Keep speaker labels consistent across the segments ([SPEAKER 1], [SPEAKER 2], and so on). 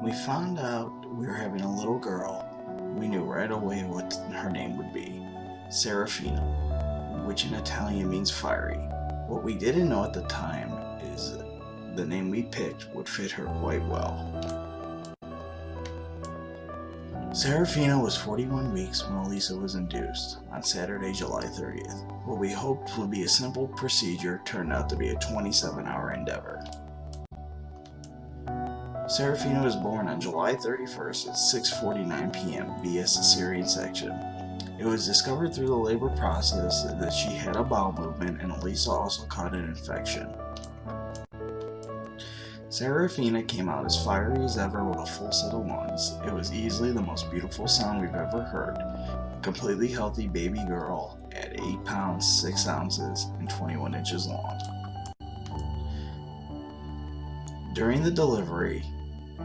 [SPEAKER 1] We found out we were having a little girl. We knew right away what her name would be, Serafina, which in Italian means fiery. What we didn't know at the time is the name we picked would fit her quite well. Serafina was 41 weeks when Elisa was induced on Saturday, July 30th. What we hoped would be a simple procedure turned out to be a 27-hour endeavor. Serafina was born on July 31st at 6:49 p.m. via cesarean section. It was discovered through the labor process that she had a bowel movement, and Elisa also caught an infection. Serafina came out as fiery as ever with a full set of lungs. It was easily the most beautiful sound we've ever heard. A completely healthy baby girl at 8 pounds, 6 ounces, and 21 inches long. During the delivery,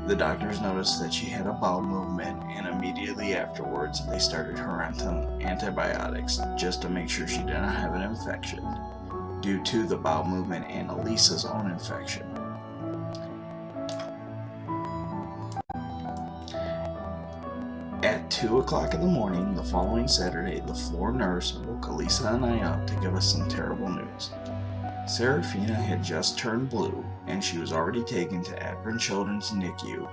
[SPEAKER 1] the doctors noticed that she had a bowel movement, and immediately afterwards they started her on antibiotics just to make sure she did not have an infection due to the bowel movement and Elisa's own infection. At 2 o'clock in the morning the following Saturday, the floor nurse woke Elisa and I up to give us some terrible news. Serafina had just turned blue, and she was already taken to Akron Children's NICU.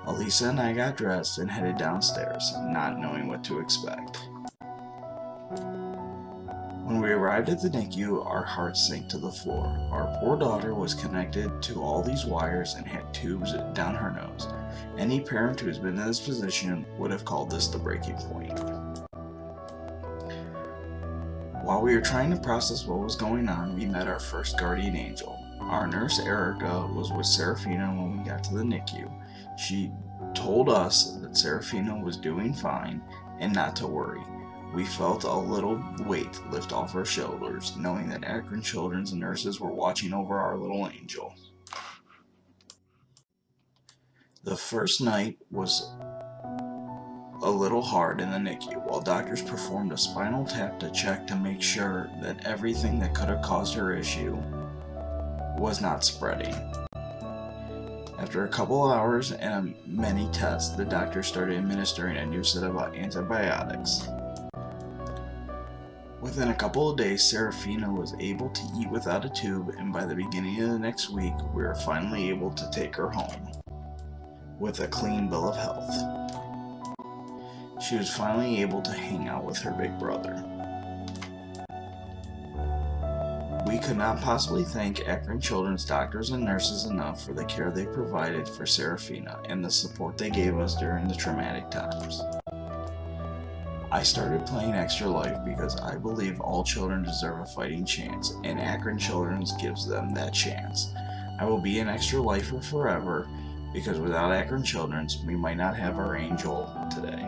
[SPEAKER 1] Elisa and I got dressed and headed downstairs, not knowing what to expect. When we arrived at the NICU, our hearts sank to the floor. Our poor daughter was connected to all these wires and had tubes down her nose. Any parent who has been in this position would have called this the breaking point. While we were trying to process what was going on, we met our first guardian angel. Our nurse Erica was with Serafina when we got to the NICU. She told us that Serafina was doing fine and not to worry. We felt a little weight lift off our shoulders, knowing that Akron Children's nurses were watching over our little angel. The first night was a little hard in the NICU while doctors performed a spinal tap to check to make sure that everything that could have caused her issue was not spreading. After a couple of hours and many tests, the doctor started administering a new set of antibiotics. Within a couple of days, Serafina was able to eat without a tube, and by the beginning of the next week, we were finally able to take her home with a clean bill of health. She was finally able to hang out with her big brother. We could not possibly thank Akron Children's doctors and nurses enough for the care they provided for Serafina and the support they gave us during the traumatic times. I started playing Extra Life because I believe all children deserve a fighting chance, and Akron Children's gives them that chance. I will be an Extra Lifer forever, because without Akron Children's, we might not have our angel today.